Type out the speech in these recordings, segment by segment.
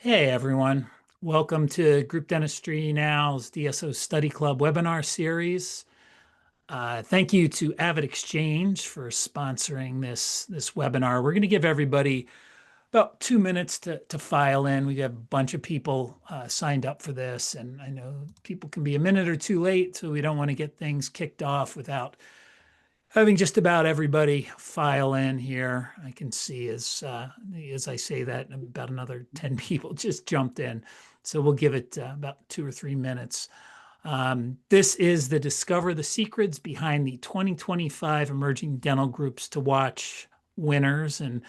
Hey everyone, welcome to Group Dentistry Now's DSO Study Club webinar series. Thank you to Avid Exchange for sponsoring this webinar. We're going to give everybody about 2 minutes to file in. We have a bunch of people signed up for this, and I know people can be a minute or two late, so we don't want to get things kicked off without having just about everybody file in here. I can see as I say that, about another 10 people just jumped in. So we'll give it about 2 or 3 minutes. This is the Discover the Secrets Behind the 2025 Emerging Dental Groups to Watch winners. And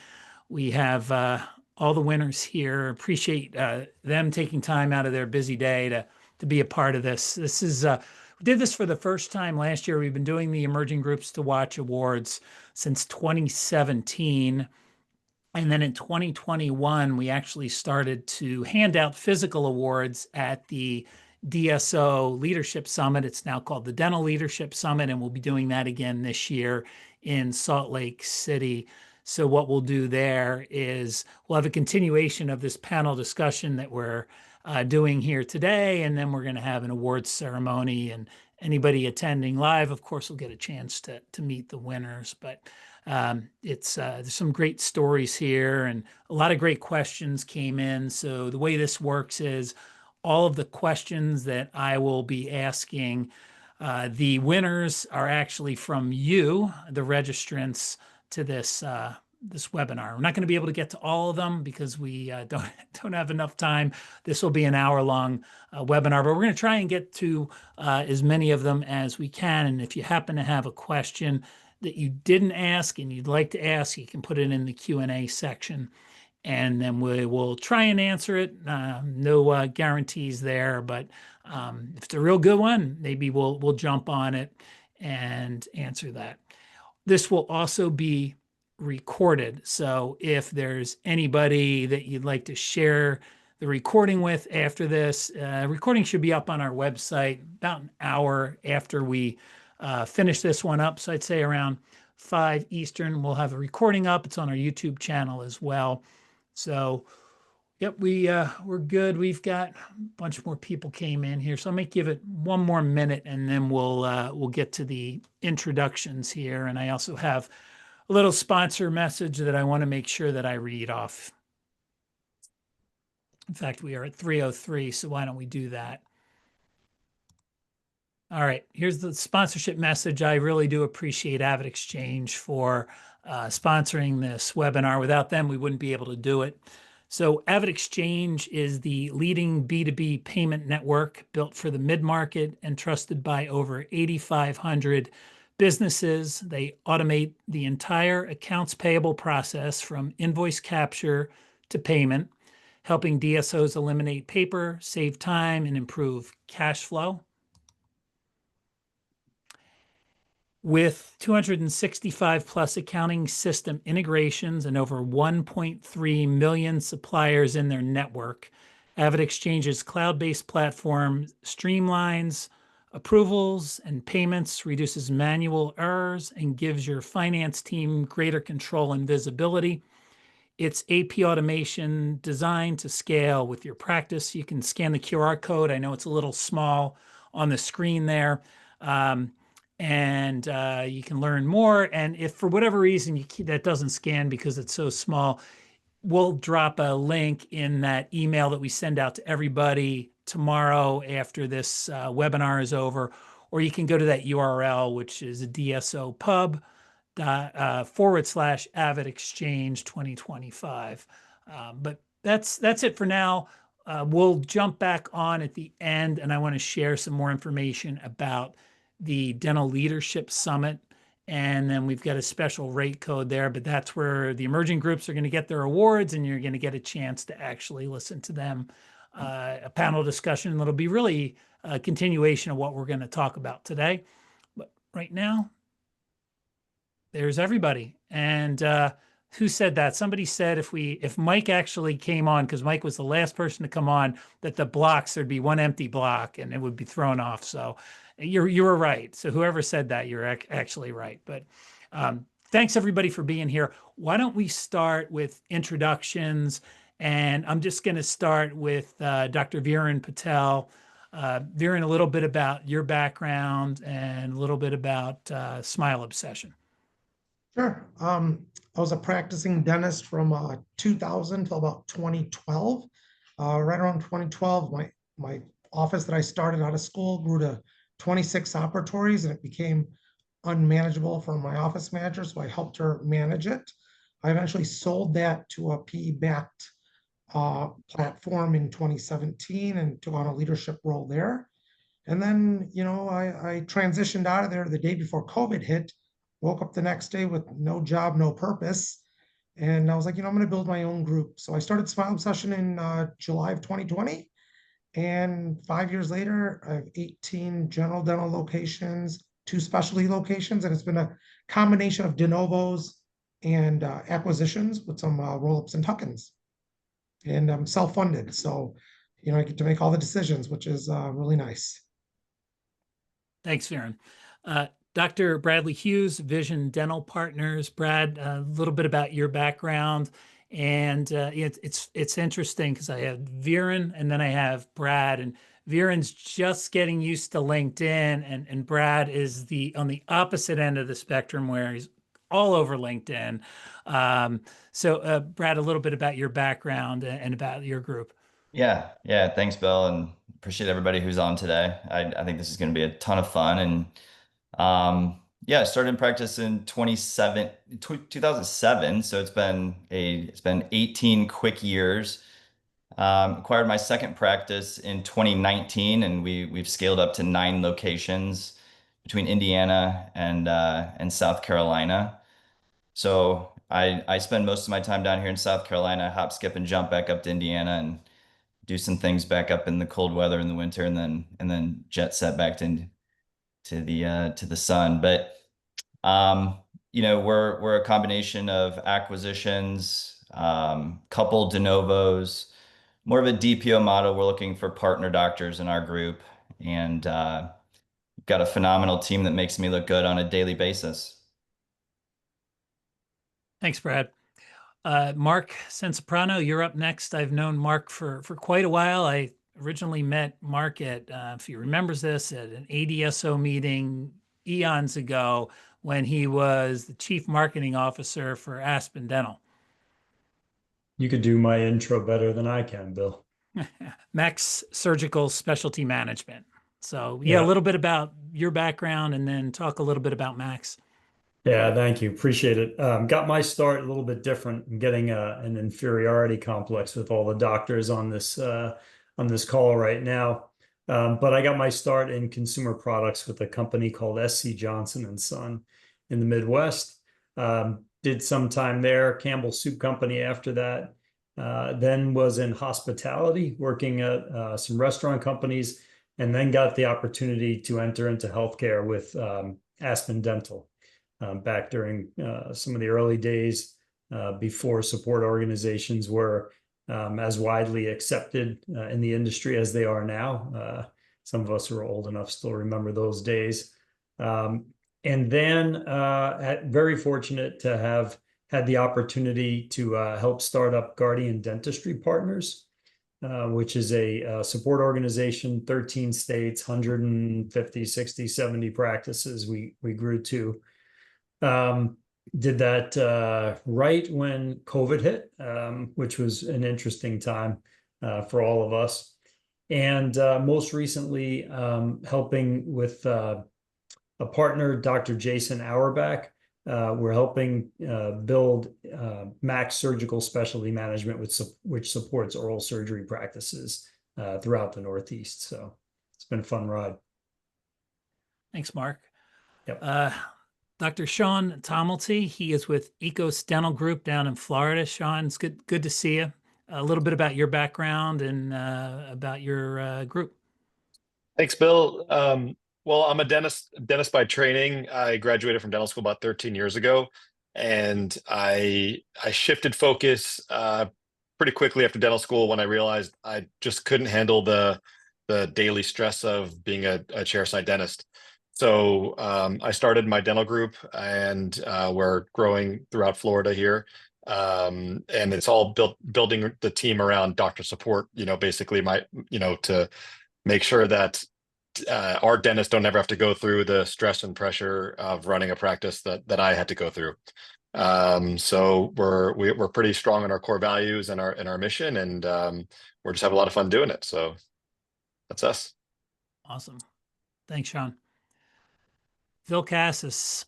we have all the winners here. Appreciate them taking time out of their busy day to be a part of this. This is we did this for the first time last year. We've been doing the Emerging Groups to Watch Awards since 2017. And then in 2021, we actually started to hand out physical awards at the DSO Leadership Summit. It's now called the Dental Leadership Summit, and we'll be doing that again this year in Salt Lake City. So what we'll do there is we'll have a continuation of this panel discussion that we're doing here today, and then we're going to have an awards ceremony, and anybody attending live, of course, will get a chance to meet the winners. But there's some great stories here, and a lot of great questions came in. So the way this works is all of the questions that I will be asking, the winners are actually from you, the registrants, to this webinar. We're not going to be able to get to all of them because we don't have enough time. This will be an hour-long webinar, but we're going to try and get to as many of them as we can. And if you happen to have a question that you didn't ask and you'd like to ask, you can put it in the Q&A section, and then we will try and answer it. No guarantees there, but if it's a real good one, maybe we'll jump on it and answer that. This will also be recorded. So if there's anybody that you'd like to share the recording with after this, recording should be up on our website about an hour after we finish this one up. So I'd say around 5 Eastern, we'll have a recording up. It's on our YouTube channel as well. So yep, we're good. We've got a bunch more people came in here. So I might give it one more minute, and then we'll get to the introductions here. And I also have a little sponsor message that I want to make sure that I read off. In fact, we are at 3:03, so why don't we do that? All right, here's the sponsorship message. I really do appreciate Avid Exchange for sponsoring this webinar. Without them, we wouldn't be able to do it. So Avid Exchange is the leading B2B payment network built for the mid-market and trusted by over 8,500 businesses. They automate the entire accounts payable process from invoice capture to payment, helping DSOs eliminate paper, save time, and improve cash flow. With 265 plus accounting system integrations and over 1.3 million suppliers in their network, Avid Exchange's cloud-based platform streamlines approvals and payments, reduces manual errors, and gives your finance team greater control and visibility. It's AP automation designed to scale with your practice. You can scan the QR code. I know it's a little small on the screen there. And you can learn more. And if for whatever reason that doesn't scan because it's so small, we'll drop a link in that email that we send out to everybody tomorrow after this webinar is over. Or you can go to that URL, which is a DSO pub / Avid Exchange 2025. But that's it for now. We'll jump back on at the end, and I want to share some more information about the Dental Leadership Summit. And then we've got a special rate code there, but that's where the emerging groups are going to get their awards, and you're going to get a chance to actually listen to them, a panel discussion. That'll be really a continuation of what we're going to talk about today. But right now, there's everybody. And who said that? Somebody said if Mike actually came on, because Mike was the last person to come on, that the blocks, there'd be one empty block and it would be thrown off. So you were right. So whoever said that, you're actually right. But thanks everybody for being here. Why don't we start with introductions, And I'm just going to start with Dr. Viren Patel. Viren, a little bit about your background and a little bit about smile obsession. Sure. I was a practicing dentist from 2000 till about 2012. Right around 2012, my office that I started out of school grew to 26 operatories, and it became unmanageable for my office manager, so I helped her manage it. I eventually sold that to a PE-backed platform in 2017 and took on a leadership role there. And then, I transitioned out of there the day before COVID hit, woke up the next day with no job, no purpose. And I was like, I'm going to build my own group. So I started Smile Obsession in July of 2020. And 5 years later, I have 18 general dental locations, 2 specialty locations. And it's been a combination of de novos and acquisitions with some roll-ups and tuck-ins. And I'm self-funded. So, I get to make all the decisions, which is really nice. Thanks, Viren. Dr. Bradley Hughes, Vision Dental Partners. Brad, a little bit about your background. And it's interesting because I have Viren and then I have Brad. And Viren's just getting used to LinkedIn, and Brad is on the opposite end of the spectrum where he's all over LinkedIn. So, Brad, a little bit about your background and about your group. Yeah. Thanks, Bill, and appreciate everybody who's on today. I think this is going to be a ton of fun. And yeah, I started in practice in 2007, so it's been 18 quick years. Acquired my second practice in 2019, and we've scaled up to 9 locations between Indiana and South Carolina. So I spend most of my time down here in South Carolina, hop, skip, and jump back up to Indiana and do some things back up in the cold weather in the winter, and then jet set back to the sun. But we're a combination of acquisitions, couple de novos, more of a DPO model. We're looking for partner doctors in our group, and got a phenomenal team that makes me look good on a daily basis. Thanks, Brad. Mark Censoprano, you're up next. I've known Mark for quite a while. I originally met Mark at, if he remembers this, at an ADSO meeting eons ago when he was the chief marketing officer for Aspen Dental. You could do my intro better than I can, Bill. Max Surgical Specialty Management. So yeah, a little bit about your background and then talk a little bit about Max. Yeah, thank you. Appreciate it. Got my start a little bit different. I'm getting an inferiority complex with all the doctors on this call right now. But I got my start in consumer products with a company called SC Johnson and Son in the Midwest. Did some time there, Campbell Soup Company after that. Then was in hospitality, working at some restaurant companies, and then got the opportunity to enter into healthcare with Aspen Dental. Back during some of the early days before support organizations were as widely accepted in the industry as they are now. Some of us who are old enough still remember those days. And then very fortunate to have had the opportunity to help start up Guardian Dentistry Partners, which is a support organization, 13 states, 150, 60, 70 practices we grew to. Did that right when COVID hit, which was an interesting time for all of us. And most recently, helping with a partner, Dr. Jason Auerbach. We're helping build Max Surgical Specialty Management, which supports oral surgery practices throughout the Northeast. So it's been a fun ride. Thanks, Mark. Yep. Dr. Sean Tomalty, he is with EKOS Dental Group down in Florida. Sean, it's good to see you. A little bit about your background and about your group. Thanks, Bill. Well, I'm a dentist by training. I graduated from dental school about 13 years ago, and I shifted focus pretty quickly after dental school when I realized I just couldn't handle the daily stress of being a chairside dentist. So I started my dental group, and we're growing throughout Florida here. And it's all building the team around doctor support, basically to make sure that our dentists don't ever have to go through the stress and pressure of running a practice that I had to go through. So we're pretty strong in our core values and our mission, and we're just have a lot of fun doing it. So that's us. Awesome. Thanks, Sean. Phil Cassis,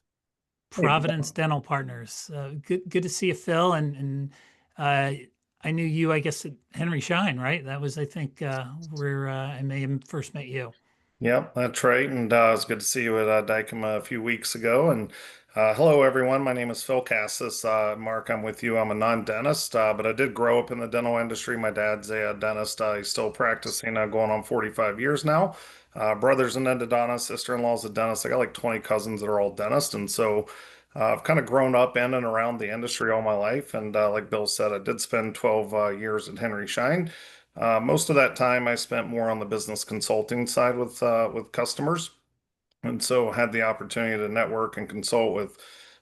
Hey, Providence Dental Partners. Good to see you, Phil. And I knew you, I guess, at Henry Schein, right? That was, I think, where I may have first met you. Yep, that's right. And it's good to see you at Dykema a few weeks ago. And hello, everyone. My name is Phil Cassis. Mark, I'm with you. I'm a non-dentist, but I did grow up in the dental industry. My dad's a dentist. He's still practicing, going on 45 years now. Brother's an endodontist, sister-in-law's a dentist. I got like 20 cousins that are all dentists. And so I've kind of grown up in and around the industry all my life. And like Bill said, I did spend 12 years at Henry Schein. Most of that time I spent more on the business consulting side with customers, and so had the opportunity to network and consult with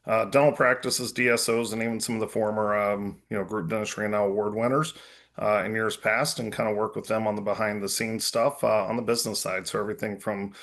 dental practices, DSOs, and even some of the former group dentistry and now award winners in years past, and kind of work with them on the behind the scenes stuff on the business side. So everything from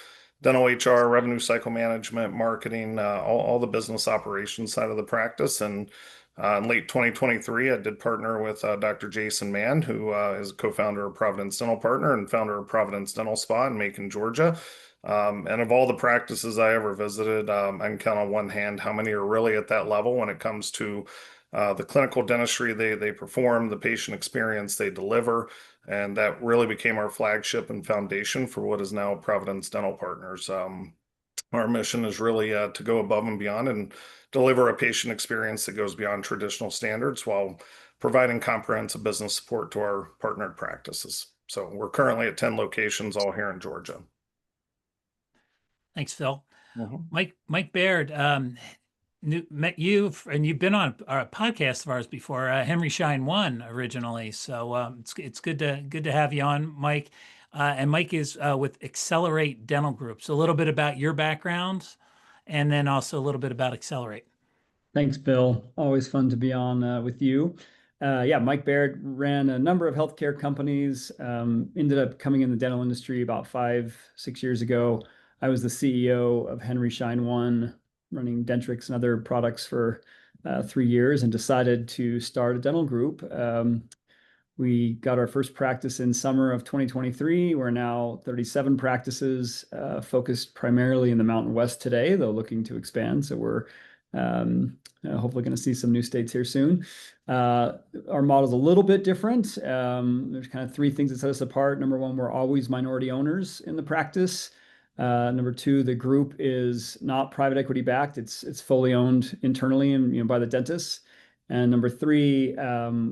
dental HR, revenue cycle management, marketing, all the business operations side of the practice. And in late 2023, I did partner with Dr. Jason Mann, who is a co-founder of Providence Dental Partner and founder of Providence Dental Spa in Macon, Georgia. And of all the practices I ever visited, I can count on one hand how many are really at that level when it comes to the clinical dentistry they perform, the patient experience they deliver. And that really became our flagship and foundation for what is now Providence Dental Partners. Our mission is really to go above and beyond and deliver a patient experience that goes beyond traditional standards while providing comprehensive business support to our partnered practices. So we're currently at 10 locations, all here in Georgia. Thanks, Phil. Mhm. Mike Baird, met you, and you've been on a podcast of ours before, Henry Schein 1 originally. So it's good to have you on, Mike. And Mike is with Accelerate Dental Group. So a little bit about your background, and then also a little bit about Accelerate. Thanks, Bill. Always fun to be on with you. Yeah, Mike Baird ran a number of healthcare companies, ended up coming in the dental industry about 5-6 years ago. I was the CEO of Henry Schein 1, running Dentrix and other products for 3 years, and decided to start a dental group. We got our first practice in summer of 2023. We're now 37 practices, focused primarily in the Mountain West today, though looking to expand. So we're hopefully going to see some new states here soon. Our model is a little bit different. There's kind of 3 things that set us apart. Number 1, we're always minority owners in the practice. Number 2, the group is not private equity backed. It's fully owned internally and by the dentists. And number 3,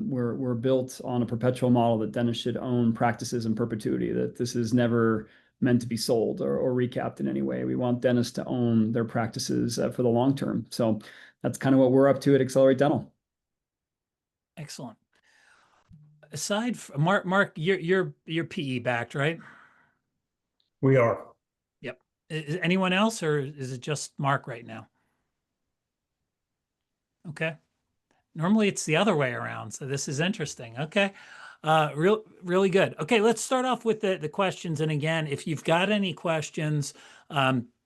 we're built on a perpetual model that dentists should own practices in perpetuity, that this is never meant to be sold or recapped in any way. We want dentists to own their practices for the long term. So that's kind of what we're up to at Accelerate Dental. Excellent. Aside from Mark, you're PE backed, right? we are. Yep. Is anyone else, or is it just Mark right now? Okay. Normally it's the other way around, so this is interesting. Okay. Really good. Okay, let's start off with the questions. And again, if you've got any questions,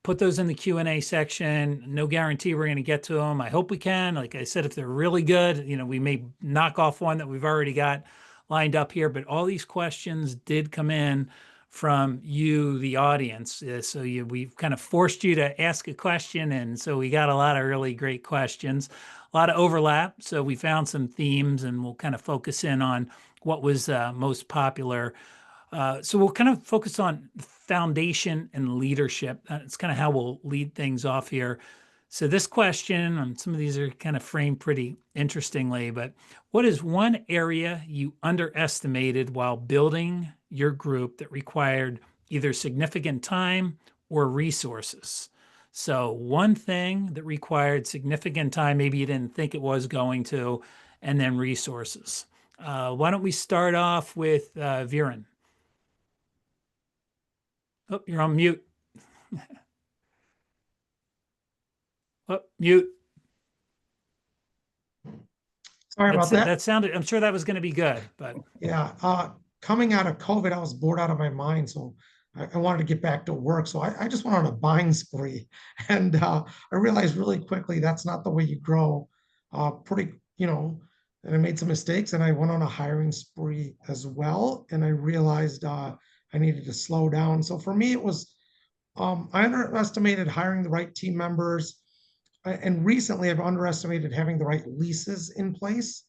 put those in the Q&A section. No guarantee we're going to get to them. I hope we can. Like I said, if they're really good, we may knock off one that we've already got lined up here. But all these questions did come in from you, the audience. So we've kind of forced you to ask a question. And so we got a lot of really great questions, a lot of overlap. So we found some themes, and we'll kind of focus in on what was most popular. So we'll kind of focus on foundation and leadership. It's kind of how we'll lead things off here. So this question, and some of these are kind of framed pretty interestingly, but what is one area you underestimated while building your group that required either significant time or resources? So one thing that required significant time, maybe you didn't think it was going to, and then resources. Why don't we start off with Viren? Oh, you're on mute. Oh, mute. Sorry about that. That sounded, I'm sure that was going to be good, but Yeah, coming out of COVID, I was bored out of my mind, so I wanted to get back to work. So I just went on a buying spree, and I realized really quickly that's not the way you grow. And I made some mistakes, and I went on a hiring spree as well, and I realized I needed to slow down. So for me, it was I underestimated hiring the right team members, and recently I've underestimated having the right leases in place.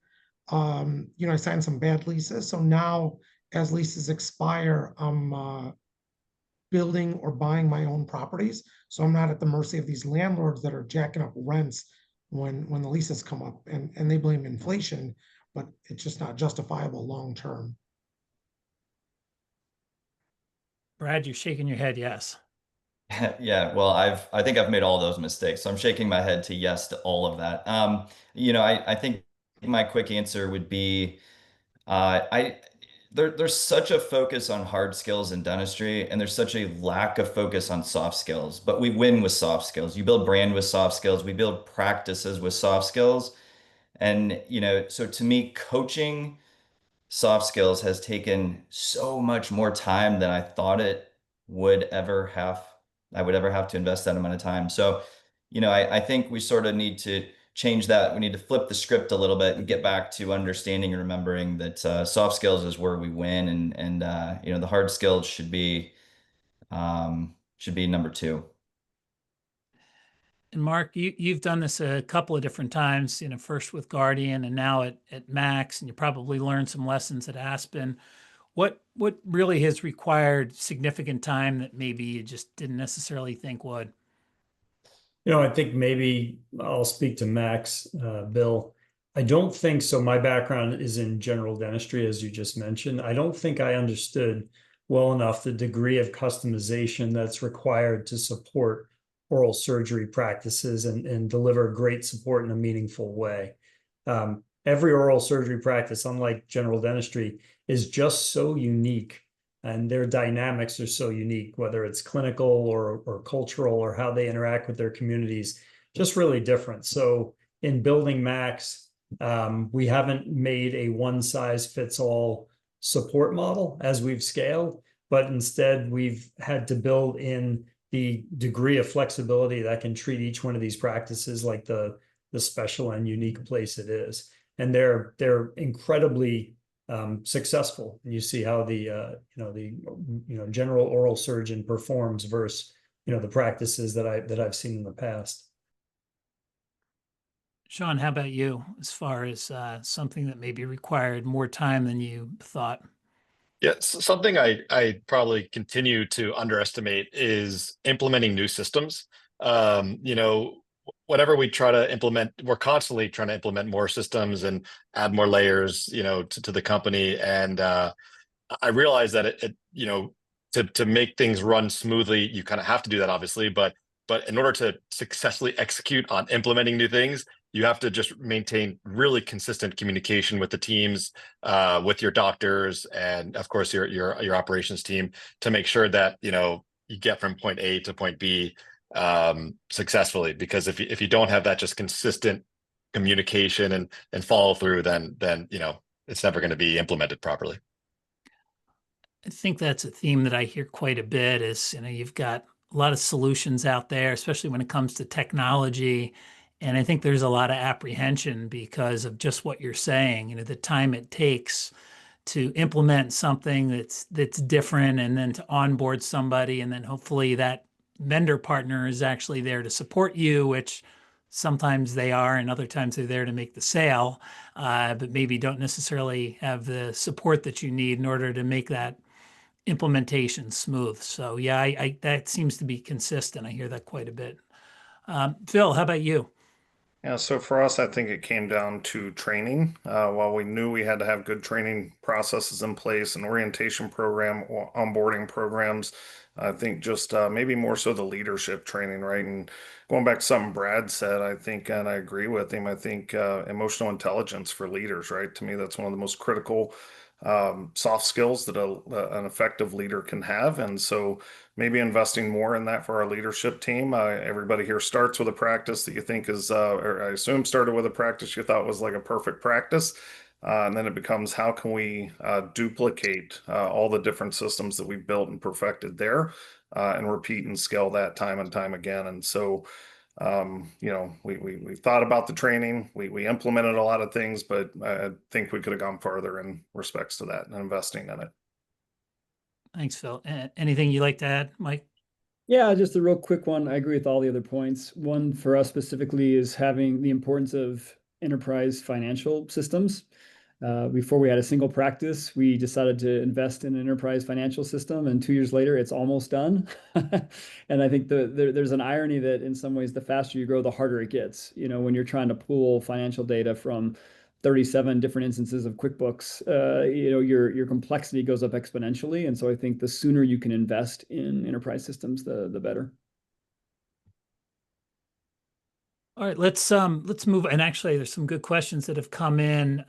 I signed some bad leases. So now as leases expire, I'm building or buying my own properties. So I'm not at the mercy of these landlords that are jacking up rents when the leases come up, and they blame inflation, but it's just not justifiable long term. Brad, you're shaking your head. Yes. Yeah, well, I think I've made all those mistakes, so I'm shaking my head to yes to all of that. I think my quick answer would be, there's such a focus on hard skills in dentistry, and there's such a lack of focus on soft skills. But we win with soft skills. You build brand with soft skills. We build practices with soft skills, and so to me, coaching soft skills has taken so much more time than I thought it would ever have. I would ever have to invest that amount of time. So, I think we sort of need to change that. We need to flip the script a little bit and get back to understanding and remembering that soft skills is where we win, and the hard skills should be number two. And Mark, you've done this a couple of different times, first with Guardian and now at Max, and you probably learned some lessons at Aspen. What really has required significant time that maybe you just didn't necessarily think would? I think maybe I'll speak to Max, Bill. I don't think so. My background is in general dentistry, as you just mentioned. I don't think I understood well enough the degree of customization that's required to support oral surgery practices and deliver great support in a meaningful way. Every oral surgery practice, unlike general dentistry, is just so unique, and their dynamics are so unique, whether it's clinical or cultural or how they interact with their communities, just really different. So in building Max, we haven't made a one-size-fits-all support model as we've scaled, but instead we've had to build in the degree of flexibility that can treat each one of these practices like the special and unique place it is. And they're incredibly successful. You see how the general oral surgeon performs versus the practices that I've seen in the past. Sean, how about you, as far as something that maybe required more time than you thought? Yeah, something I probably continue to underestimate is implementing new systems. Whatever we try to implement, we're constantly trying to implement more systems and add more layers, to the company. And I realize that to make things run smoothly, you kind of have to do that, obviously. But in order to successfully execute on implementing new things, you have to just maintain really consistent communication with the teams, with your doctors, and of course your operations team, to make sure that you get from point A to point B successfully. Because if you don't have that just consistent communication and follow through, then it's never going to be implemented properly. I think that's a theme that I hear quite a bit is, you've got a lot of solutions out there, especially when it comes to technology. And I think there's a lot of apprehension because of just what you're saying, the time it takes to implement something that's different, and then to onboard somebody, and then hopefully that vendor partner is actually there to support you, which sometimes they are, and other times they're there to make the sale, but maybe don't necessarily have the support that you need in order to make that implementation smooth. So yeah, I that seems to be consistent. I hear that quite a bit. Phil, how about you? Yeah, so for us, I think it came down to training. While we knew we had to have good training processes in place, an orientation program, or onboarding programs, I think just maybe more so the leadership training, right? And going back to something Brad said, I think, and I agree with him, I think emotional intelligence for leaders, right? To me, that's one of the most critical soft skills that an effective leader can have. And so maybe investing more in that for our leadership team. Everybody here starts with a practice that you think is, or I assume started with a practice you thought was like a perfect practice. And then it becomes how can we duplicate all the different systems that we've built and perfected there and repeat and scale that time and time again. And so we thought about the training, we implemented a lot of things, but I think we could have gone farther in respects to that and investing in it. Thanks, Phil. Anything you'd like to add, Mike? Yeah, just a real quick one. I agree with all the other points. One for us specifically is having the importance of enterprise financial systems. Before we had a single practice, we decided to invest in an enterprise financial system, and 2 years later, it's almost done. And I think there's an irony that in some ways, the faster you grow, the harder it gets. When you're trying to pull financial data from 37 different instances of QuickBooks, your complexity goes up exponentially. And so I think the sooner you can invest in enterprise systems, the better. All right, let's move. And actually, there's some good questions that have come in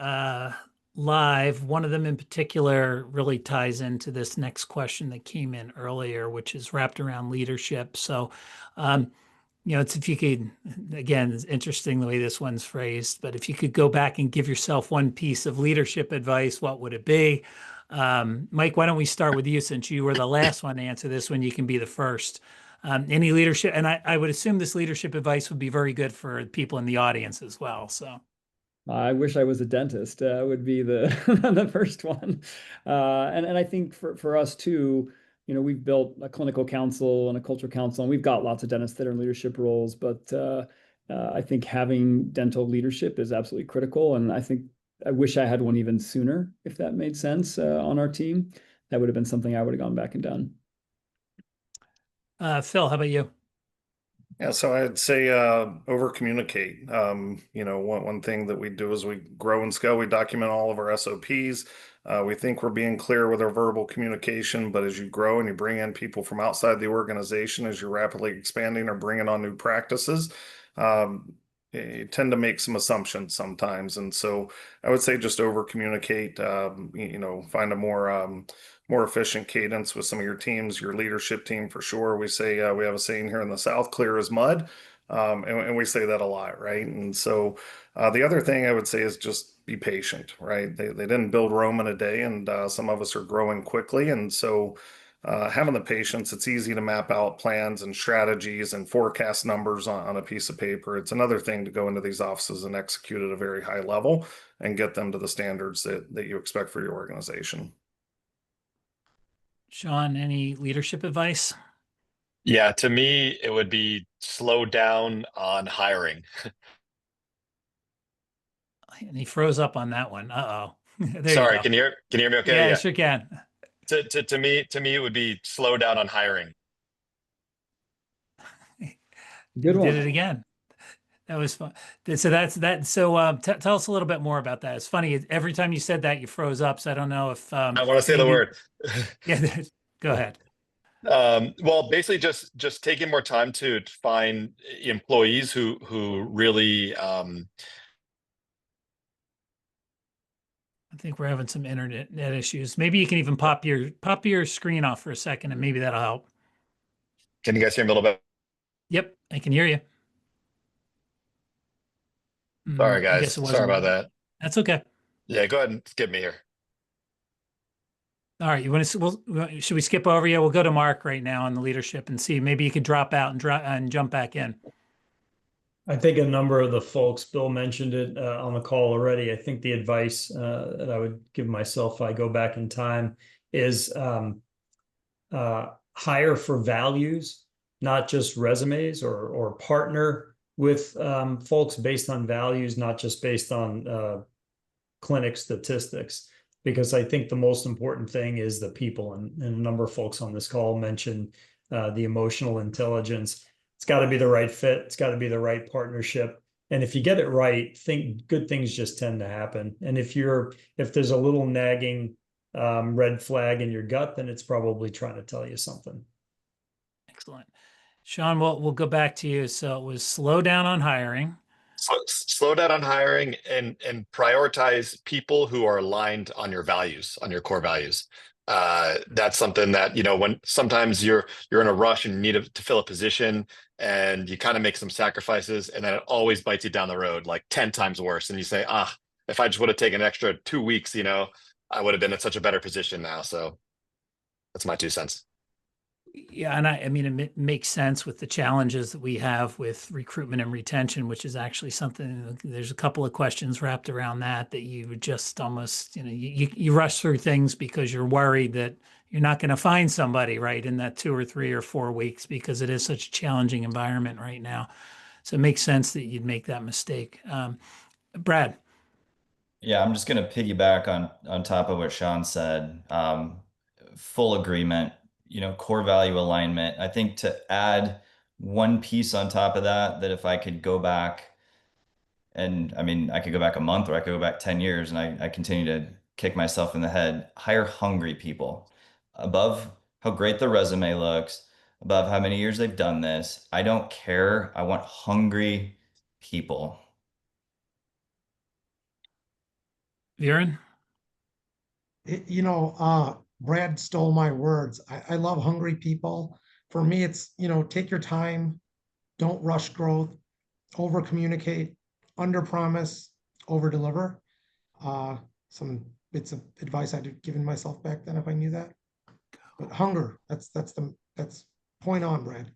live. One of them in particular really ties into this next question that came in earlier, which is wrapped around leadership. So, it's if you could, again, it's interesting the way this one's phrased, but if you could go back and give yourself one piece of leadership advice, what would it be? Mike, why don't we start with you since you were the last one to answer this one? You can be the first. Any leadership, and I would assume this leadership advice would be very good for people in the audience as well. So I wish I was a dentist, would be the the first one. And I think for us too, we've built a clinical council and a culture council, and we've got lots of dentists that are in leadership roles, but I think having dental leadership is absolutely critical. And I wish I had one even sooner, if that made sense, on our team. That would have been something I would have gone back and done. Phil, how about you? Yeah, so I'd say over communicate. One thing that we do as we grow and scale, we document all of our SOPs. We think we're being clear with our verbal communication, but as you grow and you bring in people from outside the organization, as you're rapidly expanding or bringing on new practices, you tend to make some assumptions sometimes. And so I would say just over communicate, find a more efficient cadence with some of your teams, your leadership team for sure. We say, we have a saying here in the South, clear as mud. And we say that a lot, right? And so the other thing I would say is just be patient, right? They didn't build Rome in a day, and some of us are growing quickly. And so having the patience, it's easy to map out plans and strategies and forecast numbers on a piece of paper. It's another thing to go into these offices and execute at a very high level and get them to the standards that you expect for your organization. Sean, any leadership advice? Yeah, to me, it would be slow down on hiring. And he froze up on that one. Uh-oh. There Sorry, you go. can you hear me okay? Yeah, Yeah. sure can. To me, it would be slow down on hiring. Good one. Did it again. That was fun. So that's that. So tell us a little bit more about that. It's funny. Every time you said that, you froze up. So I don't know if I want to say the word. Yeah, go ahead. Well, basically just taking more time to find employees who really I think we're having some internet issues. Maybe you can even pop your screen off for a second, and maybe that'll help. Can you guys hear me a little bit? Yep, I can hear you. Sorry, I guys. guess it Sorry wasn't. about that. That's okay. Yeah, go ahead and skip me here. All right, you want to? Should we skip over you? We'll go to Mark right now on the leadership and see. Maybe you could drop out and jump back in. I think a number of the folks, Bill mentioned it on the call already. I think the advice that I would give myself if I go back in time is hire for values, not just resumes, or partner with folks based on values, not just based on clinic statistics. Because I think the most important thing is the people, and a number of folks on this call mentioned the emotional intelligence. It's got to be the right fit. It's got to be the right partnership. And if you get it right, good things just tend to happen. And if there's a little nagging red flag in your gut, then it's probably trying to tell you something. Excellent. Sean, we'll go back to you. So it was slow down on hiring, Slow down on hiring and prioritize people who are aligned on your values, on your core values. That's something that, when sometimes you're in a rush and you need to fill a position and you kind of make some sacrifices, and then it always bites you down the road like 10 times worse. And you say, if I just would have taken an extra 2 weeks, I would have been in such a better position now. So that's my 2 cents. Yeah, and I mean, it makes sense with the challenges that we have with recruitment and retention, which is actually something, there's a couple of questions wrapped around that you would just almost, you rush through things because you're worried that you're not going to find somebody right in that 2 or 3 or 4 weeks, because it is such a challenging environment right now. So it makes sense that you'd make that mistake. Brad. Yeah, I'm just going to piggyback on top of what Sean said. Full agreement. Core value alignment. I think to add one piece on top of that if I could go back, and I mean, I could go back a month or I could go back 10 years and I continue to kick myself in the head, hire hungry people above how great their resume looks, above how many years they've done this. I don't care. I want hungry people. Viren? Brad stole my words. I love hungry people. For me, it's, take your time, don't rush growth, over communicate, under promise, over deliver. Some bits of advice I'd have given myself back then if I knew that. But hunger, that's point on, Brad.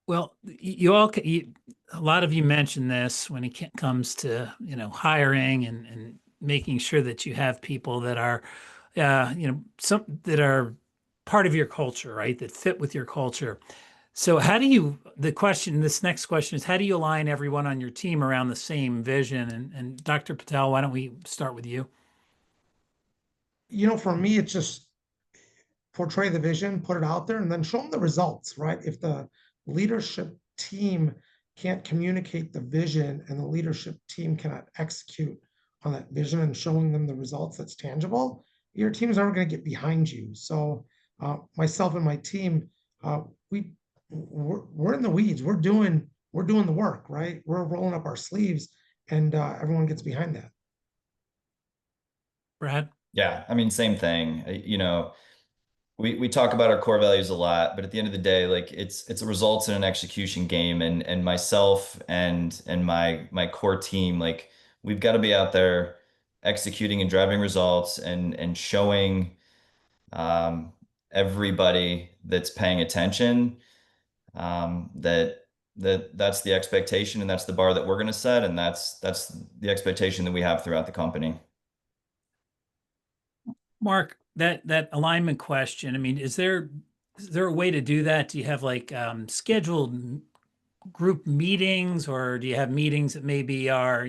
Well, a lot of you mentioned this when it comes to, hiring and making sure that you have people that are, some that are part of your culture, right? That fit with your culture. So this next question is, how do you align everyone on your team around the same vision? And Dr. Patel, why don't we start with you? For me, it's just portray the vision, put it out there, and then show them the results, right? If the leadership team can't communicate the vision and the leadership team cannot execute on that vision and showing them the results that's tangible, your team's never going to get behind you. So myself and my team, we're in the weeds. We're doing the work, right? We're rolling up our sleeves, and everyone gets behind that. Brad? Yeah, I mean, same thing. We talk about our core values a lot, but at the end of the day, like it's a results and an execution game, and myself and my core team, like we've got to be out there executing and driving results and showing everybody that's paying attention that's the expectation, and that's the bar that we're going to set, and that's the expectation that we have throughout the company. Mark, that alignment question, I mean, is there a way to do that? Do you have like scheduled group meetings, or do you have meetings that maybe are,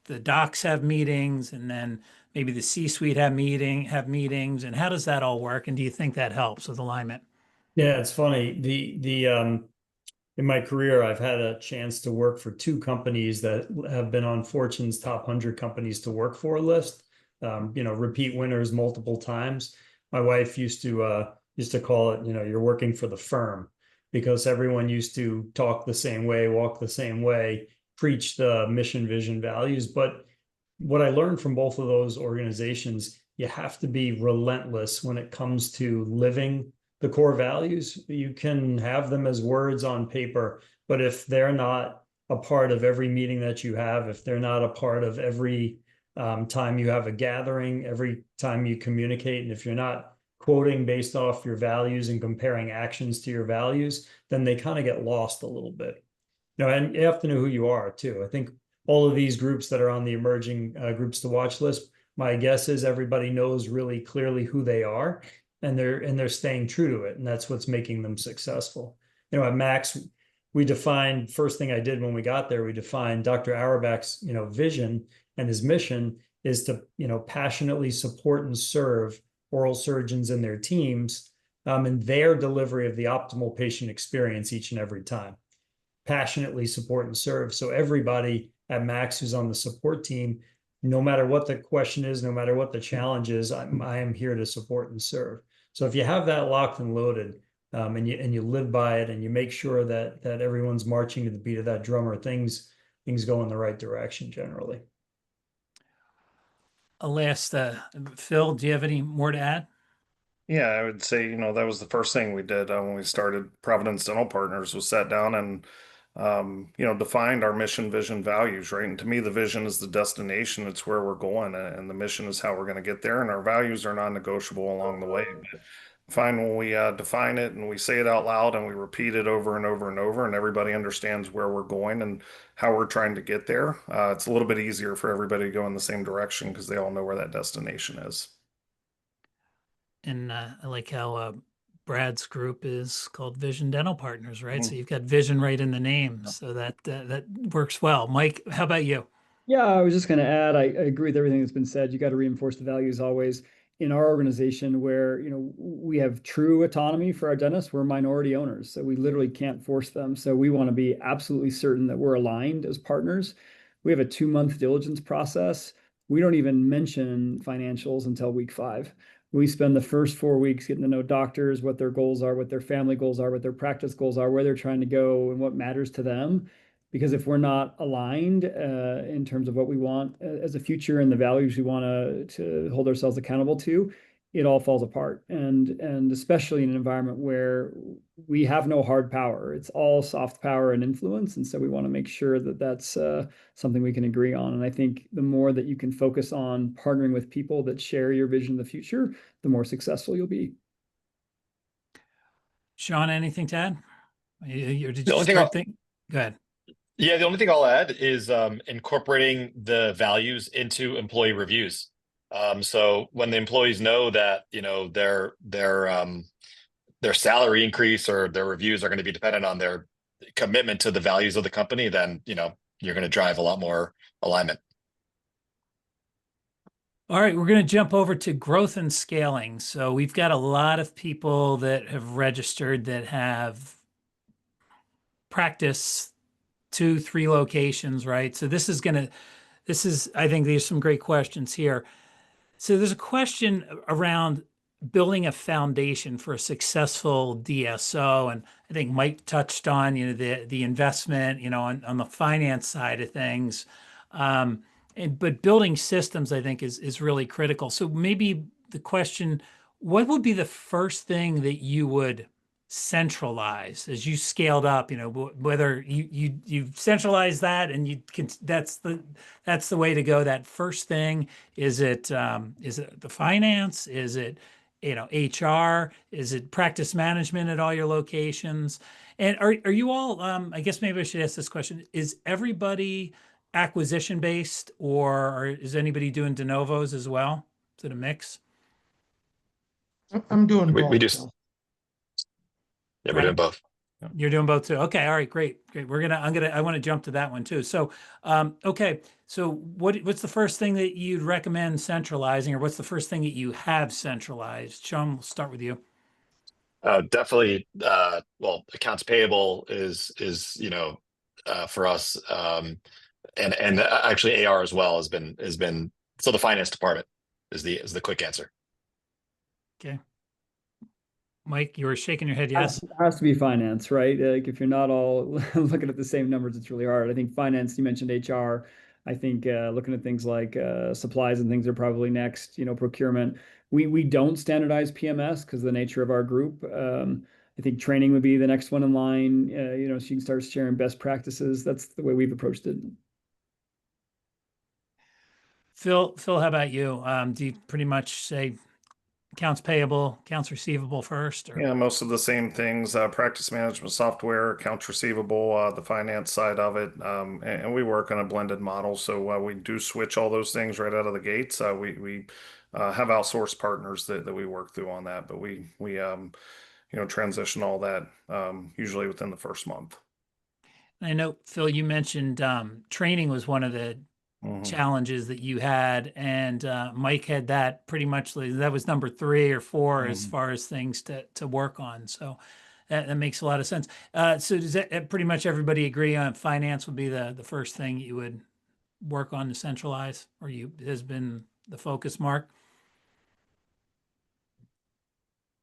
the docs have meetings and then maybe the C-suite have meetings, and how does that all work? And do you think that helps with alignment? Yeah, it's funny. In my career, I've had a chance to work for 2 companies that have been on Fortune's top 100 companies to work for list. Repeat winners multiple times. My wife used to call it, you're working for the firm, because everyone used to talk the same way, walk the same way, preach the mission, vision, values. But what I learned from both of those organizations, you have to be relentless when it comes to living the core values. You can have them as words on paper, but if they're not a part of every meeting that you have, if they're not a part of every time you have a gathering, every time you communicate, and if you're not quoting based off your values and comparing actions to your values, then they kind of get lost a little bit. And you have to know who you are too. I think all of these groups that are on the emerging groups to watch list, my guess is everybody knows really clearly who they are, and they're staying true to it, and that's what's making them successful. At Max, we defined, first thing I did when we got there, we defined Dr. Auerbach's vision, and his mission is to passionately support and serve oral surgeons and their teams in their delivery of the optimal patient experience each and every time. Passionately support and serve. So everybody at Max who's on the support team, no matter what the question is, no matter what the challenge is, I am here to support and serve. So if you have that locked and loaded, and you live by it, and you make sure that everyone's marching to the beat of that drummer, things things go in the right direction generally. Last, Phil, do you have any more to add? Yeah, I would say, that was the first thing we did when we started Providence Dental Partners, was sat down and, defined our mission, vision, values, right? And to me, the vision is the destination. It's where we're going, and the mission is how we're going to get there. And our values are non-negotiable along the way. But find when we define it and we say it out loud and we repeat it over and over and over, and everybody understands where we're going and how we're trying to get there, it's a little bit easier for everybody to go in the same direction because they all know where that destination is. And I like how Brad's group is called Vision Dental Partners, right? So Mhm. you've got vision right in the name, so that works well. Mike, how about you? Yeah, I was just going to add, I agree with everything that's been said. You got to reinforce the values always. In our organization, where we have true autonomy for our dentists, we're minority owners, so we literally can't force them. So we want to be absolutely certain that we're aligned as partners. We have a 2-month diligence process. We don't even mention financials until week 5. We spend the first 4 weeks getting to know doctors, what their goals are, what their family goals are, what their practice goals are, where they're trying to go, and what matters to them. Because if we're not aligned in terms of what we want as a future and the values we want to hold ourselves accountable to, it all falls apart. And especially in an environment where we have no hard power, it's all soft power and influence. And so we want to make sure that that's something we can agree on. And I think the more that you can focus on partnering with people that share your vision of the future, the more successful you'll be. Sean, anything to add? Or did The you only thing start thinking? Go ahead. Yeah, the only thing I'll add is incorporating the values into employee reviews. So when the employees know that their salary increase or their reviews are going to be dependent on their commitment to the values of the company, then you're going to drive a lot more alignment. All right, we're going to jump over to growth and scaling. So we've got a lot of people that have registered that have practice 2, 3 locations, right? So I think there's some great questions here. So there's a question around building a foundation for a successful DSO, and I think Mike touched on the investment on the finance side of things, but building systems I think is really critical. So maybe the question, what would be the first thing that you would centralize as you scaled up, whether you've centralized that and you can, that's the way to go. That first thing, is it the finance? Is it HR? Is it practice management at all your locations? And are you all, I guess maybe I should ask this question, is everybody acquisition based, or is anybody doing de novos as well? Is it a mix? I'm doing We both. do. So. Yeah, we're doing both. You're doing both too. Okay. All right. Great. Great. I want to jump to that one too. So, okay. So what's the first thing that you'd recommend centralizing, or what's the first thing that you have centralized? Sean, we'll start with you. Definitely. Well, accounts payable is for us, and actually AR as well has been. So the finance department is the quick answer. Okay. Mike, you were shaking your head. Yes. It has to be finance, right? Like if you're not all looking at the same numbers, it's really hard. I think finance, you mentioned HR. I think looking at things like supplies and things are probably next, procurement. We don't standardize PMS because of the nature of our group. I think training would be the next one in line, so you can start sharing best practices. That's the way we've approached it. Phil, how about you? Do you pretty much say accounts payable, accounts receivable first? Or? Yeah, most of the same things, practice management software, accounts receivable, the finance side of it. And we work on a blended model. So we do switch all those things right out of the gates. We have outsourced partners that we work through on that, but we transition all that usually within the first month. I know, Phil, you mentioned training was one of the challenges that you had, and Mike had that pretty much. That was number 3 or 4 as far as things to work on. So that makes a lot of sense. So does that pretty much everybody agree on finance would be the first thing you would work on to centralize, or has been the focus, Mark?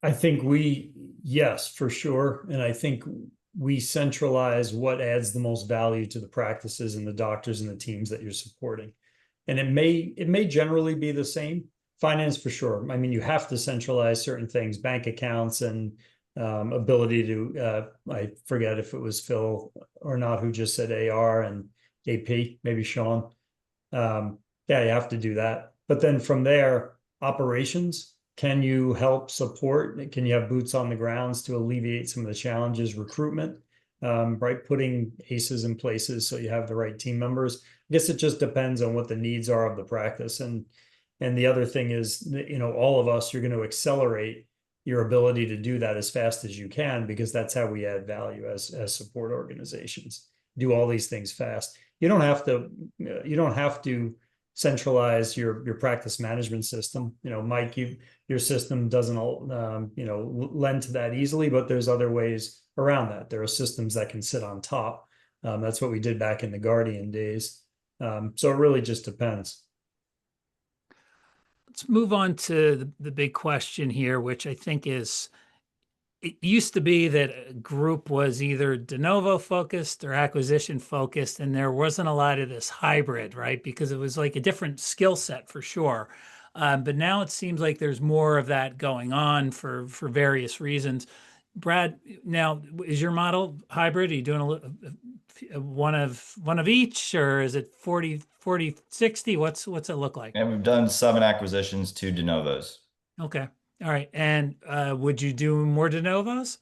I think yes, for sure. And I think we centralize what adds the most value to the practices and the doctors and the teams that you're supporting. And it may generally be the same. Finance for sure. I mean, you have to centralize certain things, bank accounts and ability to, I forget if it was Phil or not who just said AR and AP, maybe Sean. Yeah, you have to do that. But then from there, operations, can you help support? Can you have boots on the grounds to alleviate some of the challenges? Recruitment, right? Putting aces in places so you have the right team members. I guess it just depends on what the needs are of the practice. And the other thing is, you know, all of us, you're going to accelerate your ability to do that as fast as you can, because that's how we add value as support organizations. Do all these things fast. You don't have to centralize your practice management system. You know, Mike, your system doesn't lend to that easily, but there's other ways around that. There are systems that can sit on top. That's what we did back in the Guardian days. So it really just depends. Let's move on to the big question here, which I think is, it used to be that a group was either de novo focused or acquisition focused, and there wasn't a lot of this hybrid, right? Because it was like a different skill set for sure. But now it seems like there's more of that going on for various reasons. Brad, now is your model hybrid? Are you doing one of each, or is it 40-60? What's it look like? And we've done 7 acquisitions, 2 de novos. Okay. All right. And would you do more de novos?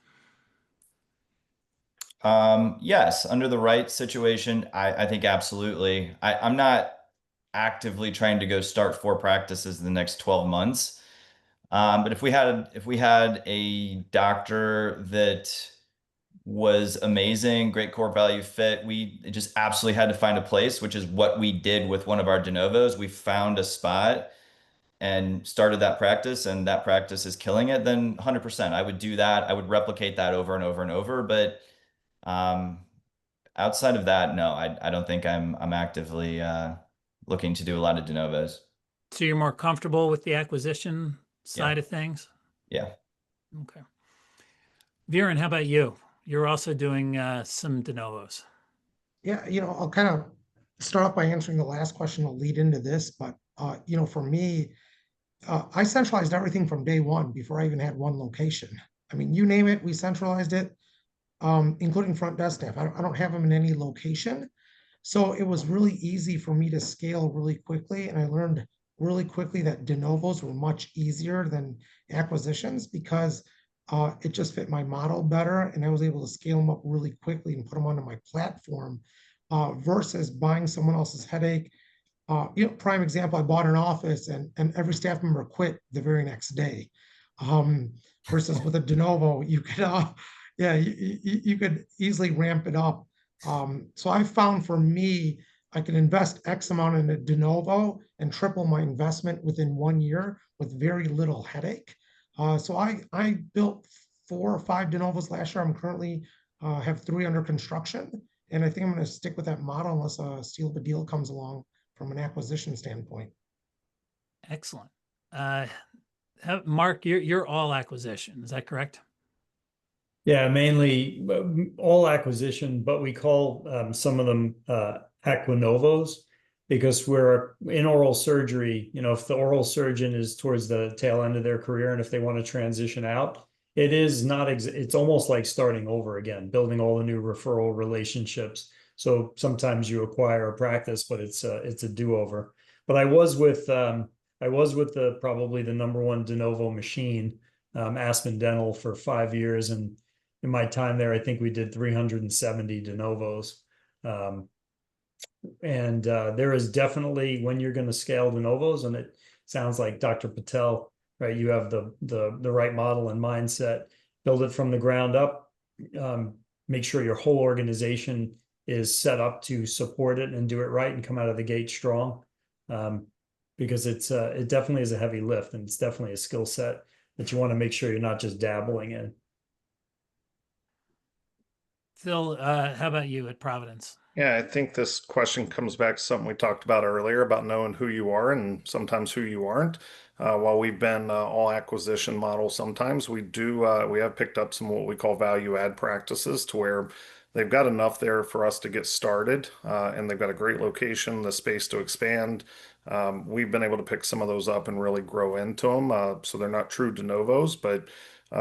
Yes, under the right situation, I think absolutely. I'm not actively trying to go start 4 practices in the next 12 months. But if we had a doctor that was amazing, great core value fit, we just absolutely had to find a place, which is what we did with one of our de novos. We found a spot and started that practice, and that practice is killing it, then 100%. I would do that. I would replicate that over and over and over. But outside of that, no, I don't think I'm actively looking to do a lot of de novos. So you're more comfortable with the acquisition side of things? Yeah. Okay. Viren, how about you? You're also doing some de novos. Yeah, I'll kind of start off by answering the last question. I'll lead into this, but for me, I centralized everything from day one before I even had one location. I mean, you name it, we centralized it, including front desk staff. I don't have them in any location. So it was really easy for me to scale really quickly. And I learned really quickly that de novos were much easier than acquisitions, because it just fit my model better. And I was able to scale them up really quickly and put them onto my platform versus buying someone else's headache. Prime example, I bought an office and every staff member quit the very next day. Versus with a de novo, you could, you could easily ramp it up. So I found for me, I can invest X amount in a de novo and triple my investment within 1 year with very little headache. So I built 4 or 5 de novos last year. I'm currently have 3 under construction, and I think I'm going to stick with that model unless a steal of a deal comes along from an acquisition standpoint. Excellent. Mark, you're all acquisition. Is that correct? Yeah, mainly all acquisition, but we call some of them acquinovos, because we're in oral surgery. If the oral surgeon is towards the tail end of their career, and if they want to transition out, it is not, it's almost like starting over again, building all the new referral relationships. So sometimes you acquire a practice, but it's a do-over. But I was with the probably the #1 de novo machine, Aspen Dental, for 5 years, and in my time there, I think we did 370 de novos. And there is definitely, when you're going to scale de novos, and it sounds like Dr. Patel, right? You have the right model and mindset, build it from the ground up, make sure your whole organization is set up to support it and do it right and come out of the gate strong. Because it definitely is a heavy lift, and it's definitely a skill set that you want to make sure you're not just dabbling in. Phil, how about you at Providence? Yeah, I think this question comes back to something we talked about earlier about knowing who you are and sometimes who you aren't. While we've been all acquisition model, sometimes we have picked up some what we call value add practices to where they've got enough there for us to get started, and they've got a great location, the space to expand. We've been able to pick some of those up and really grow into them. So they're not true de novos, but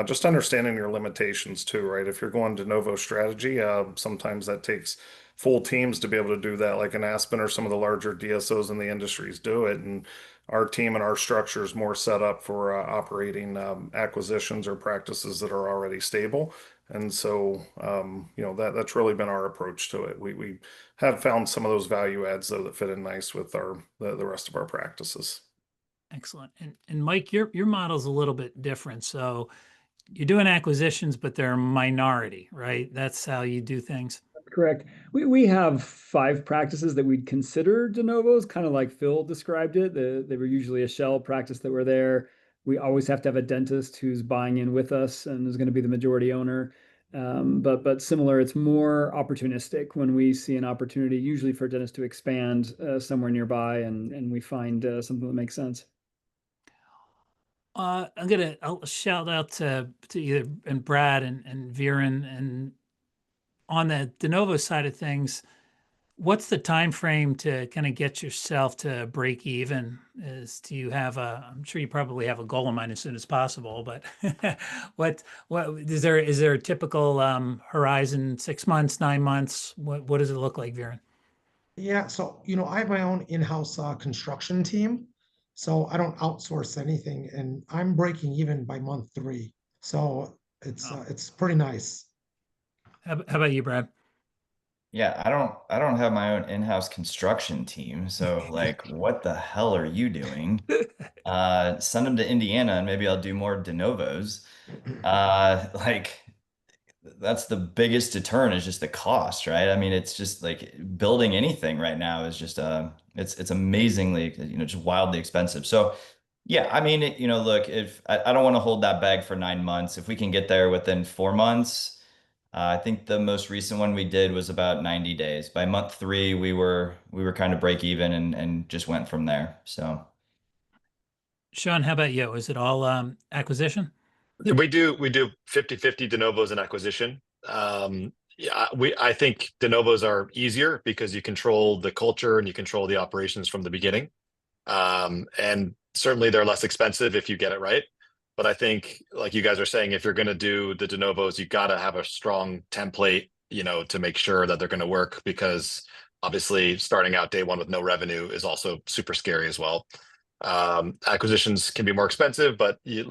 just understanding your limitations too, right? If you're going de novo strategy, sometimes that takes full teams to be able to do that, like an Aspen or some of the larger DSOs in the industries do it. And our team and our structure is more set up for operating acquisitions or practices that are already stable. And so, that's really been our approach to it. We have found some of those value adds though that fit in nice with the rest of our practices. Excellent. And Mike, your model's a little bit different. So you're doing acquisitions, but they're a minority, right? That's how you do things. Correct. We have 5 practices that we'd consider de novos, kind of like Phil described it. They were usually a shell practice that were there. We always have to have a dentist who's buying in with us and is going to be the majority owner. But similar, it's more opportunistic when we see an opportunity, usually for a dentist to expand somewhere nearby, and we find something that makes sense. I'll shout out to either and Brad and Viren, and on the de novo side of things, what's the time frame to kind of get yourself to break even? Do you have I'm sure you probably have a goal in mind as soon as possible, but what is there a typical horizon, 6 months, 9 months? What does it look like, Viren? Yeah, so I have my own in-house construction team, so I don't outsource anything, and I'm breaking even by month 3. So it's pretty nice. How about you, Brad? Yeah, I don't have my own in-house construction team. So like, what the hell are you doing? Send them to Indiana and maybe I'll do more de novos. Like that's the biggest deterrent is just the cost, right? I mean, it's just like building anything right now is just it's amazingly, just wildly expensive. So yeah, I mean, look, if I don't want to hold that bag for 9 months, if we can get there within 4 months, I think the most recent one we did was about 90 days. By month 3, we were kind of break even and just went from there. So Sean, how about you? Is it all acquisition? We do 50-50 de novos and acquisition. Yeah, I think de novos are easier because you control the culture and you control the operations from the beginning. And certainly they're less expensive if you get it right. But I think, like you guys are saying, if you're going to do the de novos, you got to have a strong template, to make sure that they're going to work, because obviously starting out day one with no revenue is also super scary as well. Acquisitions can be more expensive, but you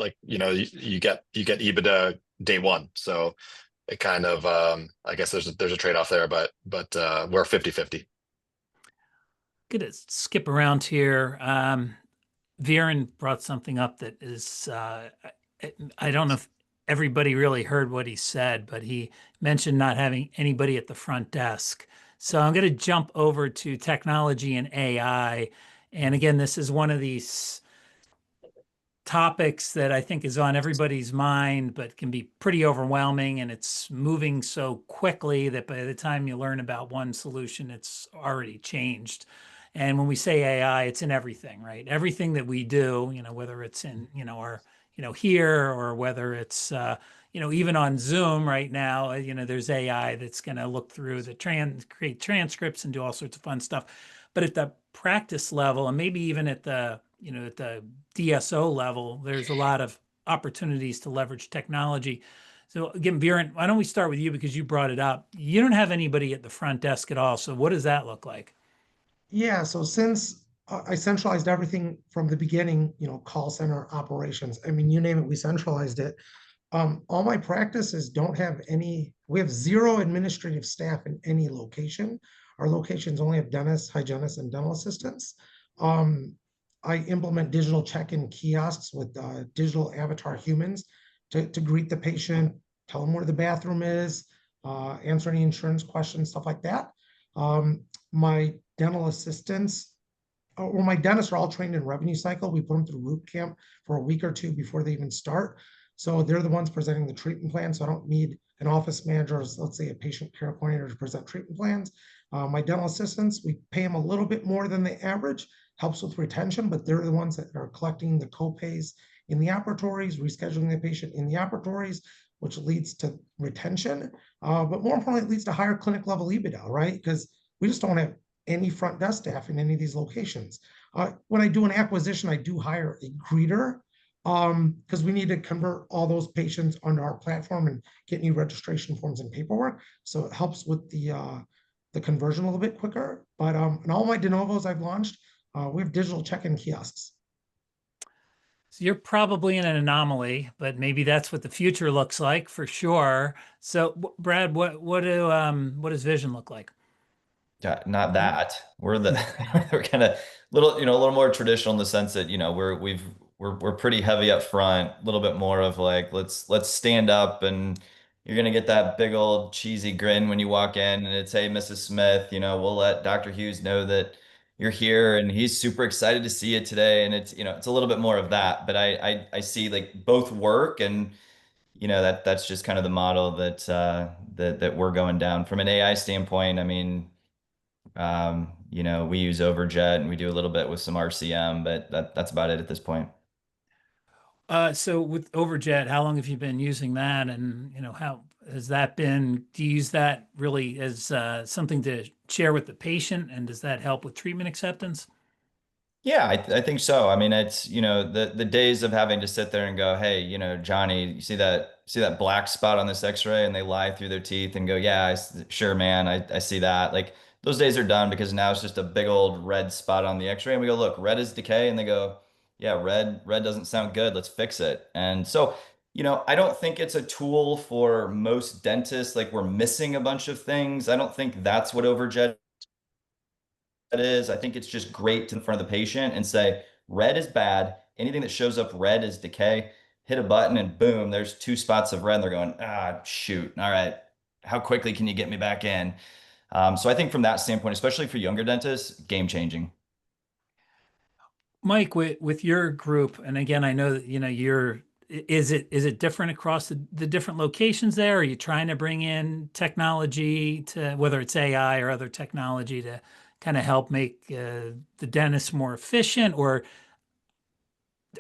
get EBITDA day one. So it kind of, I guess there's a trade-off there, but we're 50-50. Gonna skip around here. Viren brought something up that is, I don't know if everybody really heard what he said, but he mentioned not having anybody at the front desk. So I'm going to jump over to technology and AI. And again, this is one of these topics that I think is on everybody's mind, but can be pretty overwhelming. And it's moving so quickly that by the time you learn about one solution, it's already changed. And when we say AI, it's in everything, right? Everything that we do, whether it's in, our, here, or whether it's, even on Zoom right now, there's AI that's going to look through create transcripts and do all sorts of fun stuff. But at the practice level, and maybe even at the, at the DSO level, there's a lot of opportunities to leverage technology. So again, Viren, why don't we start with you, because you brought it up. You don't have anybody at the front desk at all. So what does that look like? Yeah, so since I centralized everything from the beginning, call center operations, I mean, you name it, we centralized it. All my practices don't have we have 0 administrative staff in any location. Our locations only have dentists, hygienists, and dental assistants. I implement digital check-in kiosks with digital avatar humans to greet the patient, tell them where the bathroom is, answer any insurance questions, stuff like that. My dental assistants, or my dentists are all trained in revenue cycle. We put them through root camp for a week or 2 before they even start. So they're the ones presenting the treatment plan. So I don't need an office manager, or let's say a patient care coordinator to present treatment plans. My dental assistants, we pay them a little bit more than the average, helps with retention, but they're the ones that are collecting the co-pays in the operatories, rescheduling the patient in the operatories, which leads to retention. But more importantly, it leads to higher clinic level EBITDA, right? Because we just don't have any front desk staff in any of these locations. When I do an acquisition, I do hire a greeter because we need to convert all those patients onto our platform and get new registration forms and paperwork. So it helps with the conversion a little bit quicker. But in all my de novos I've launched, we have digital check-in kiosks. So you're probably in an anomaly, but maybe that's what the future looks like for sure. So Brad, what does vision look like? Yeah, not that. We're we're kind of little, a little more traditional in the sense that, we're pretty heavy up front, a little bit more of like, let's stand up and you're gonna get that big old cheesy grin when you walk in and it's, hey, Mrs. Smith, we'll let Dr. Hughes know that you're here and he's super excited to see you today. And it's a little bit more of that, but I see like both work and that's just kind of the model that we're going down from an AI standpoint. I mean, we use Overjet and we do a little bit with some RCM, but that's about it at this point. So with Overjet, how long have you been using that? And, how has that been? Do you use that really as something to share with the patient? And does that help with treatment acceptance? Yeah, I think so. I mean, it's, the days of having to sit there and go, hey, Johnny, you see that black spot on this X-ray, and they lie through their teeth and go, yeah, sure, man, I see that. Like those days are done because now it's just a big old red spot on the X-ray, and we go, look, red is decay, and they go, yeah, red doesn't sound good. Let's fix it. And so, I don't think it's a tool for most dentists. Like we're missing a bunch of things. I don't think that's what Overjet is. I think it's just great to in front of the patient and say, red is bad. Anything that shows up red is decay. Hit a button and boom, there's 2 spots of red. And they're going, shoot. All right. How quickly can you get me back in? So I think from that standpoint, especially for younger dentists, game changing. Mike, with your group, and again, I know that, is it different across the different locations there? Are you trying to bring in technology to, whether it's AI or other technology, to kind of help make the dentist more efficient, or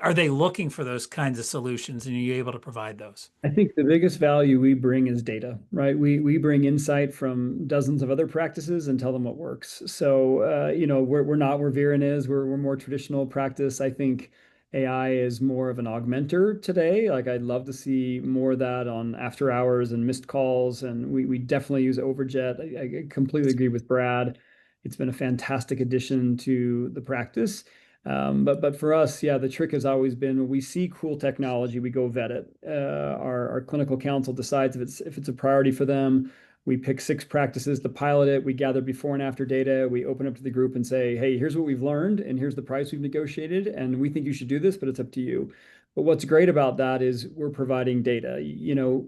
are they looking for those kinds of solutions and are you able to provide those? I think the biggest value we bring is data, right? We bring insight from dozens of other practices and tell them what works. So, we're not where Viren is. We're more traditional practice. I think AI is more of an augmenter today. Like I'd love to see more of that on after hours and missed calls. And we definitely use Overjet. I completely agree with Brad. It's been a fantastic addition to the practice. But for us, yeah, the trick has always been when we see cool technology, we go vet it. Our clinical council decides if it's a priority for them. We pick 6 practices to pilot it. We gather before and after data. We open up to the group and say, hey, here's what we've learned, and here's the price we've negotiated, and we think you should do this, but it's up to you. But what's great about that is we're providing data.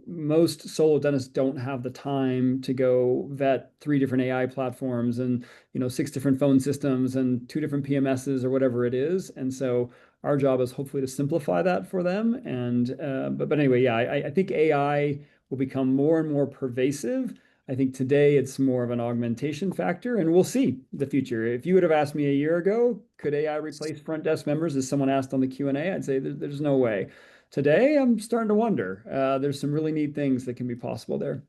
Most solo dentists don't have the time to go vet 3 different AI platforms and 6 different phone systems and 2 different PMSs or whatever it is. And so our job is hopefully to simplify that for them. And but anyway, yeah, I think AI will become more and more pervasive. I think today it's more of an augmentation factor, and we'll see the future. If you would have asked me a year ago, could AI replace front desk members, as someone asked on the Q&A, I'd say there's no way. Today, I'm starting to wonder. There's some really neat things that can be possible there.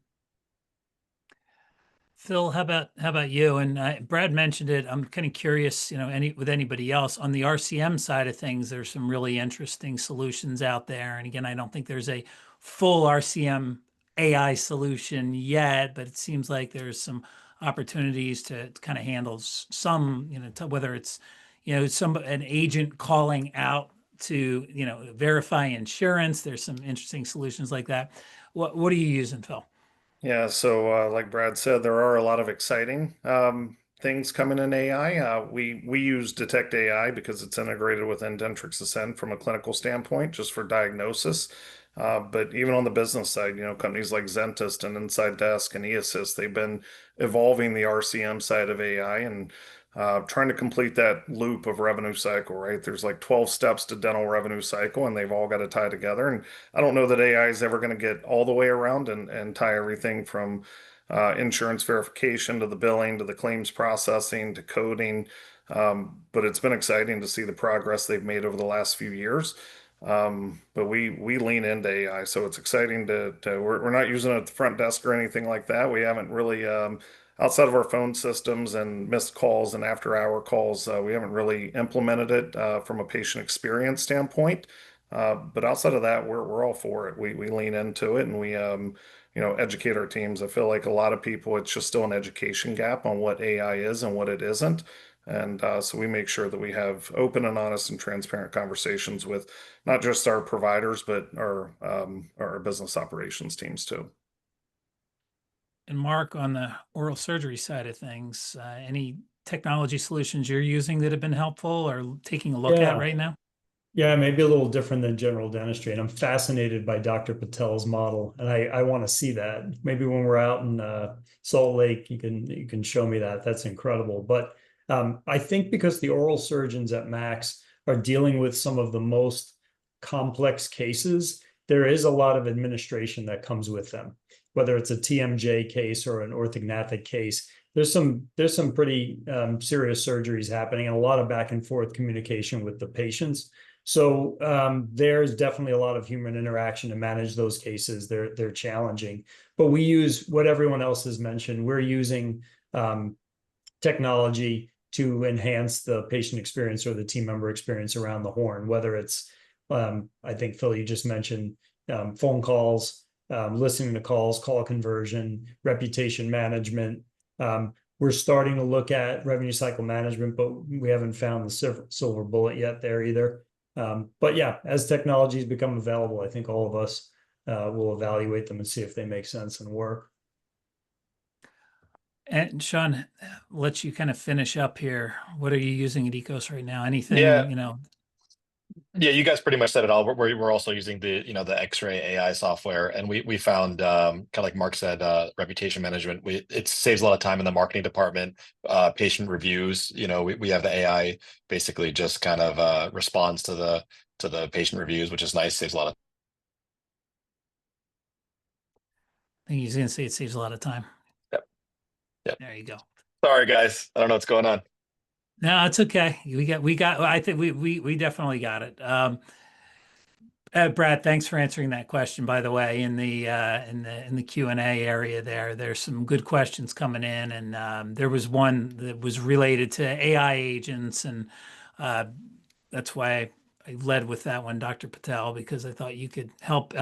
Phil, how about you? And Brad mentioned it. I'm kind of curious, with anybody else on the RCM side of things, there's some really interesting solutions out there. And again, I don't think there's a full RCM AI solution yet, but it seems like there's some opportunities to kind of handle some, whether it's, an agent calling out to, verify insurance. There's some interesting solutions like that. What are you using, Phil? Yeah, so like Brad said, there are a lot of exciting things coming in AI. We use Detect AI because it's integrated with Dentrix Ascend from a clinical standpoint, just for diagnosis. But even on the business side, companies like Zentist and Inside Desk and eAssist, they've been evolving the RCM side of AI. And trying to complete that loop of revenue cycle, right? There's like 12 steps to dental revenue cycle, and they've all got to tie together. And I don't know that AI is ever going to get all the way around and tie everything from insurance verification to the billing to the claims processing to coding. But it's been exciting to see the progress they've made over the last few years. But we lean into AI, so it's exciting we're not using it at the front desk or anything like that. We haven't really outside of our phone systems and missed calls and after hour calls, we haven't really implemented it from a patient experience standpoint. But outside of that, we're all for it. We lean into it and we educate our teams. I feel like a lot of people, it's just still an education gap on what AI is and what it isn't. And so we make sure that we have open and honest and transparent conversations with not just our providers, but our business operations teams too. And Mark, on the oral surgery side of things, any technology solutions you're using that have been helpful or taking a look at right now? Yeah, maybe a little different than general dentistry. And I'm fascinated by Dr. Patel's model. And I want to see that. Maybe when we're out in Salt Lake, you can show me that. That's incredible. But I think because the oral surgeons at Max are dealing with some of the most complex cases, there is a lot of administration that comes with them, whether it's a TMJ case or an orthognathic case. There's some pretty serious surgeries happening and a lot of back and forth communication with the patients. So there's definitely a lot of human interaction to manage those cases. They're challenging, but we use what everyone else has mentioned. We're using technology to enhance the patient experience or the team member experience around the horn, whether it's, I think, Phil, you just mentioned phone calls, listening to calls, call conversion, reputation management. We're starting to look at revenue cycle management, but we haven't found the silver bullet yet there either. But yeah, as technologies become available, I think all of us will evaluate them and see if they make sense and work. And Sean, let you kind of finish up here. What are you using at EKOS right now? Anything, Yeah. Yeah, you guys pretty much said it all. We're also using the X-ray AI software, and we found kind of like Mark said, reputation management. It saves a lot of time in the marketing department. Patient reviews, we have the AI basically just kind of responds to the patient reviews, which is nice. Saves a lot of. I think he's going to say it saves a lot of time. Yep. There you go. Sorry, guys. I don't know what's going on. No, it's okay. We got. I think we definitely got it. Brad, thanks for answering that question. By the way, in the Q&A area there's some good questions coming in, and there was one that was related to AI agents, and that's why I led with that one, Dr. Patel, because I thought you could help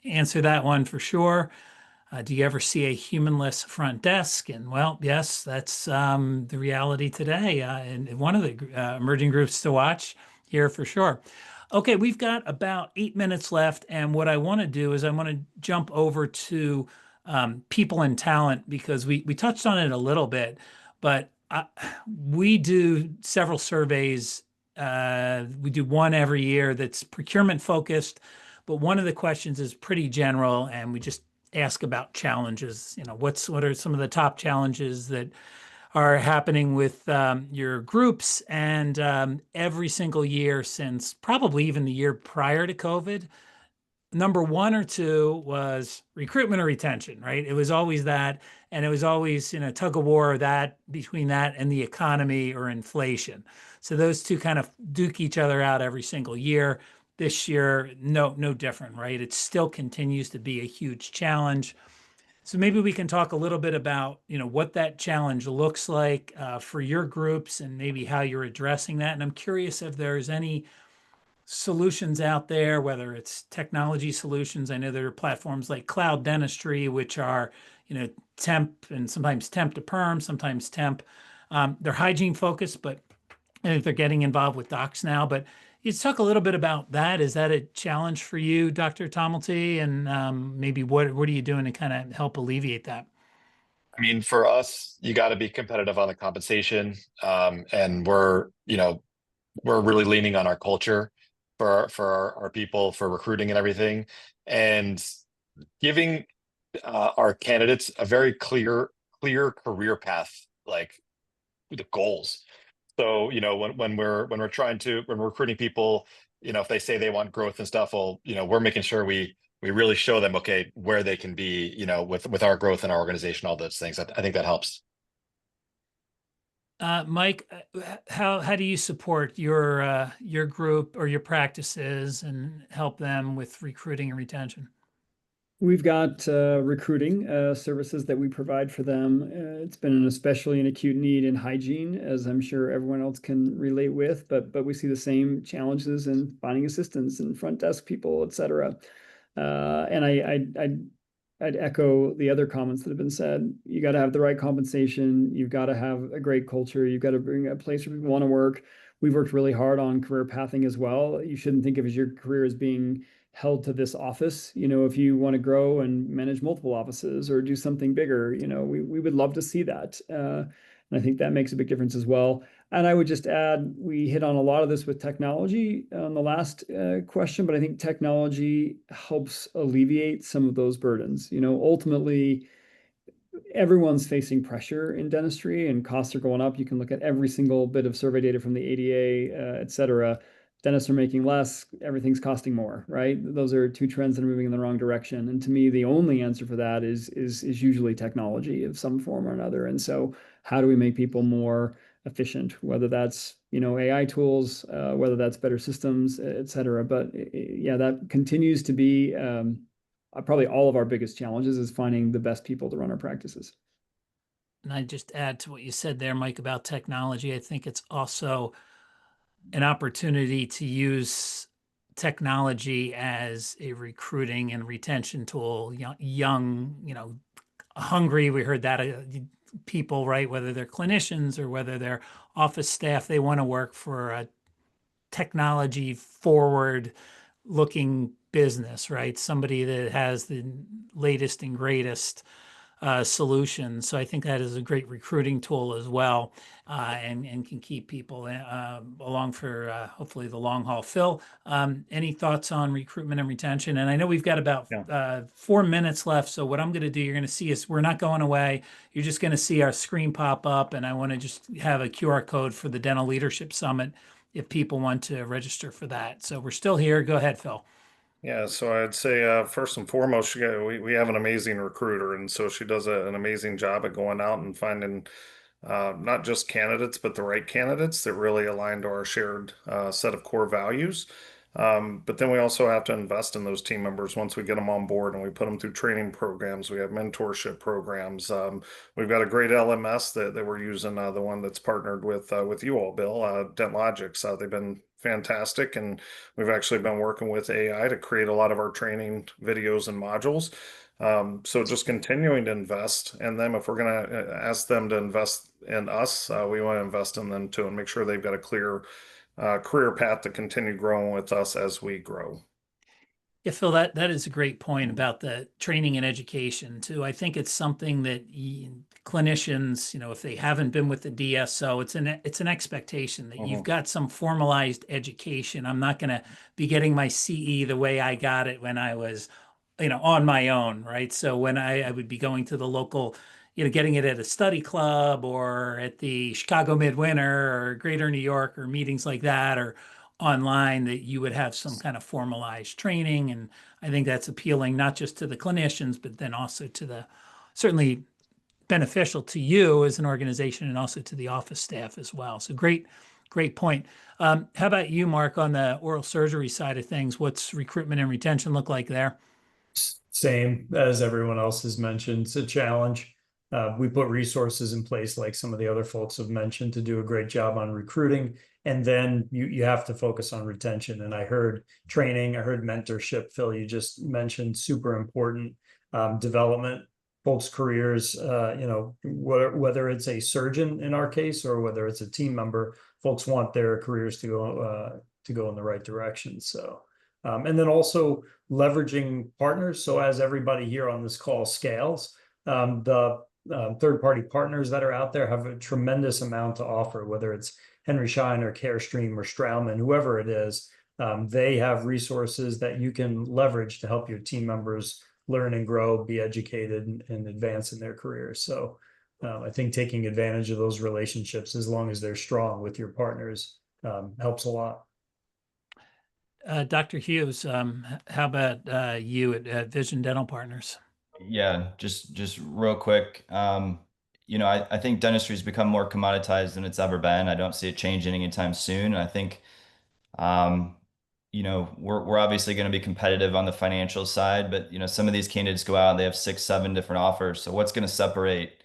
answer that one for sure. Do you ever see a humanless front desk? And well, yes, that's the reality today, and one of the emerging groups to watch here for sure. Okay, we've got about 8 minutes left, and what I want to do is I want to jump over to people and talent, because we touched on it a little bit, but we do several surveys. We do one every year that's procurement focused, but one of the questions is pretty general, and we just ask about challenges. What are some of the top challenges that are happening with your groups? And every single year since probably even the year prior to COVID, number one or two was recruitment or retention, right? It was always that, and it was always tug of war between that and the economy or inflation. So those two kind of duke each other out every single year. This year, no different, right? It still continues to be a huge challenge. So maybe we can talk a little bit about, what that challenge looks like for your groups and maybe how you're addressing that. And I'm curious if there's any solutions out there, whether it's technology solutions. I know there are platforms like Cloud Dentistry, which are, temp and sometimes temp to perm, sometimes temp. They're hygiene focused, but I think they're getting involved with docs now. But let's talk a little bit about that. Is that a challenge for you, Dr. Tomalty? And maybe what are you doing to kind of help alleviate that? I mean, for us, you got to be competitive on the compensation, and we're really leaning on our culture for our people, for recruiting and everything, and giving our candidates a very clear career path, like the goals. So, when we're when we're recruiting people, if they say they want growth and stuff, well, we're making sure we really show them, okay, where they can be, with our growth in our organization, all those things. I think that helps. Mike, how do you support your group or your practices and help them with recruiting and retention? We've got recruiting services that we provide for them. It's been especially an acute need in hygiene, as I'm sure everyone else can relate with, but we see the same challenges in finding assistants and front desk people, et cetera. And I'd echo the other comments that have been said. You got to have the right compensation. You've got to have a great culture. You've got to bring a place where people want to work. We've worked really hard on career pathing as well. You shouldn't think of your career as being held to this office. If you want to grow and manage multiple offices or do something bigger, we would love to see that. And I think that makes a big difference as well. And I would just add, we hit on a lot of this with technology on the last question, but I think technology helps alleviate some of those burdens. Ultimately, everyone's facing pressure in dentistry and costs are going up. You can look at every single bit of survey data from the ADA, et cetera. Dentists are making less, everything's costing more, right? Those are two trends that are moving in the wrong direction. And to me, the only answer for that is usually technology of some form or another. And so how do we make people more efficient, whether that's, AI tools, whether that's better systems, et cetera. But yeah, that continues to be probably all of our biggest challenges is finding the best people to run our practices. And I just add to what you said there, Mike, about technology. I think it's also an opportunity to use technology as a recruiting and retention tool. Young, hungry. We heard that people, right? Whether they're clinicians or whether they're office staff, they want to work for a technology forward looking business, right? Somebody that has the latest and greatest solutions. So I think that is a great recruiting tool as well, and can keep people along for hopefully the long haul. Phil, any thoughts on recruitment and retention? And I know we've got about 4 minutes left. So what I'm going to do, you're going to see us, we're not going away. You're just going to see our screen pop up, and I want to just have a QR code for the Dental Leadership Summit if people want to register for that. So we're still here. Go ahead, Phil. Yeah, so I'd say first and foremost, we have an amazing recruiter, and so she does an amazing job at going out and finding not just candidates, but the right candidates that really align to our shared set of core values. But then we also have to invest in those team members once we get them on board and we put them through training programs. We have mentorship programs. We've got a great LMS that we're using, the one that's partnered with you all, Bill, DentLogix. They've been fantastic, and we've actually been working with AI to create a lot of our training videos and modules. So just continuing to invest in them. If we're going to ask them to invest in us, we want to invest in them too and make sure they've got a clear career path to continue growing with us as we grow. Yeah, Phil, that is a great point about the training and education too. I think it's something that clinicians, if they haven't been with the DSO, it's an expectation that you've got some formalized education. I'm not going to be getting my CE the way I got it when I was, on my own, right? So when I would be going to the local, getting it at a study club or at the Chicago Midwinter or Greater New York or meetings like that, or online, that you would have some kind of formalized training. And I think that's appealing not just to the clinicians, but then also to the, certainly beneficial to you as an organization and also to the office staff as well. So great point. How about you, Mark, on the oral surgery side of things? What's recruitment and retention look like there? Same as everyone else has mentioned. It's a challenge. We put resources in place, like some of the other folks have mentioned, to do a great job on recruiting. And then you have to focus on retention. And I heard training, I heard mentorship. Phil, you just mentioned super important development, folks' careers, whether it's a surgeon in our case or whether it's a team member, folks want their careers to go in the right direction. So, and then also leveraging partners. So as everybody here on this call scales, the third-party partners that are out there have a tremendous amount to offer, whether it's Henry Schein or Carestream or Straumann, whoever it is. They have resources that you can leverage to help your team members learn and grow, be educated, and advance in their careers. So I think taking advantage of those relationships, as long as they're strong with your partners, helps a lot. Dr. Hughes, how about you at Vision Dental Partners? Yeah, just real quick. I think dentistry has become more commoditized than it's ever been. I don't see it changing anytime soon. And I think, we're obviously going to be competitive on the financial side, but some of these candidates go out and they have 6, 7 different offers. So what's going to separate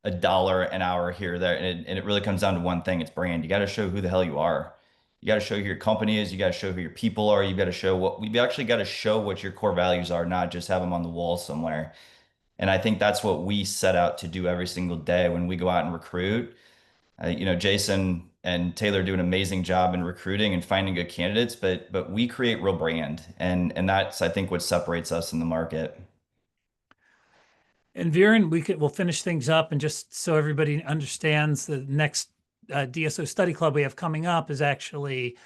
$1 an hour here or there? And it really comes down to one thing: it's brand. You got to show who the hell you are. You got to show who your company is. You got to show who your people are. You got to show we've actually got to show what your core values are, not just have them on the wall somewhere. And I think that's what we set out to do every single day when we go out and recruit. Jason and Taylor do an amazing job in recruiting and finding good candidates, but we create real brand, and that's, I think, what separates us in the market. And Viren, we'll finish things up, and just so everybody understands, the next DSO study club we have coming up is actually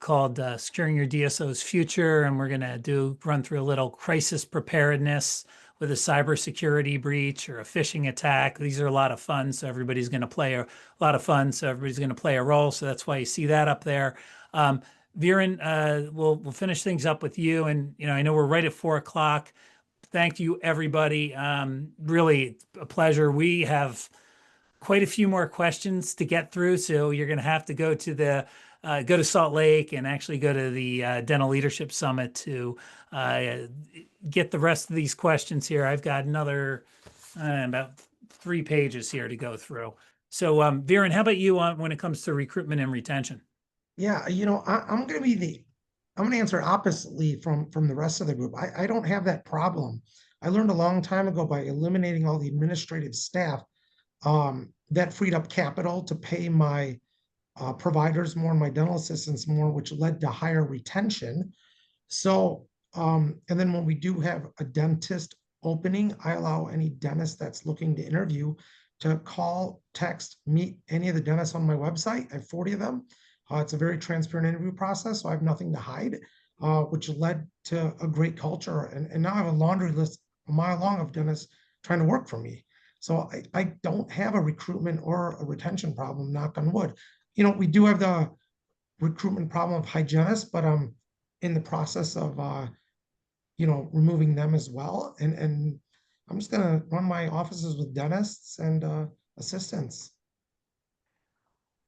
called Securing Your DSO's Future, and we're going to run through a little crisis preparedness with a cybersecurity breach or a phishing attack. These are a lot of fun, so everybody's going to play a lot of fun, so everybody's going to play a role. So that's why you see that up there. Viren, we'll finish things up with you, and I know we're right at 4 o'clock. Thank you, everybody. Really a pleasure. We have quite a few more questions to get through, so you're going to have to go to Salt Lake and actually go to the Dental Leadership Summit to get the rest of these questions here. I've got another about 3 pages here to go through. So, Viren, how about you when it comes to recruitment and retention? Yeah, I'm going to answer oppositely from the rest of the group. I don't have that problem. I learned a long time ago by eliminating all the administrative staff, that freed up capital to pay my providers more and my dental assistants more, which led to higher retention. So, and then when we do have a dentist opening, I allow any dentist that's looking to interview to call, text, meet any of the dentists on my website. I have 40 of them. It's a very transparent interview process, so I have nothing to hide, which led to a great culture. And now I have a laundry list a mile long of dentists trying to work for me. So I don't have a recruitment or a retention problem, knock on wood. We do have the recruitment problem of hygienists, but I'm in the process of, removing them as well. And I'm just going to run my offices with dentists and assistants.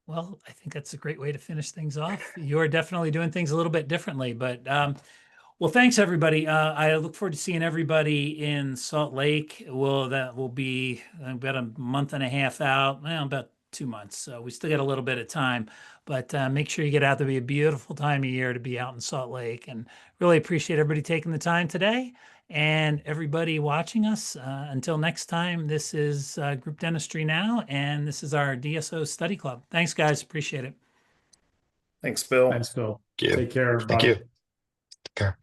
Well, I think that's a great way to finish things off. You're definitely doing things a little bit differently, but well, thanks everybody. I look forward to seeing everybody in Salt Lake. That will be about a month and a half out, about 2 months. So we still got a little bit of time, but make sure you get out. There'll be a beautiful time of year to be out in Salt Lake, and really appreciate everybody taking the time today and everybody watching us. Until next time, this is Group Dentistry Now, and this is our DSO Study Club. Thanks, guys. Appreciate it. Thanks, Bill. Thanks, Phil. Thank you. Take care, Thank everybody. you. Take care.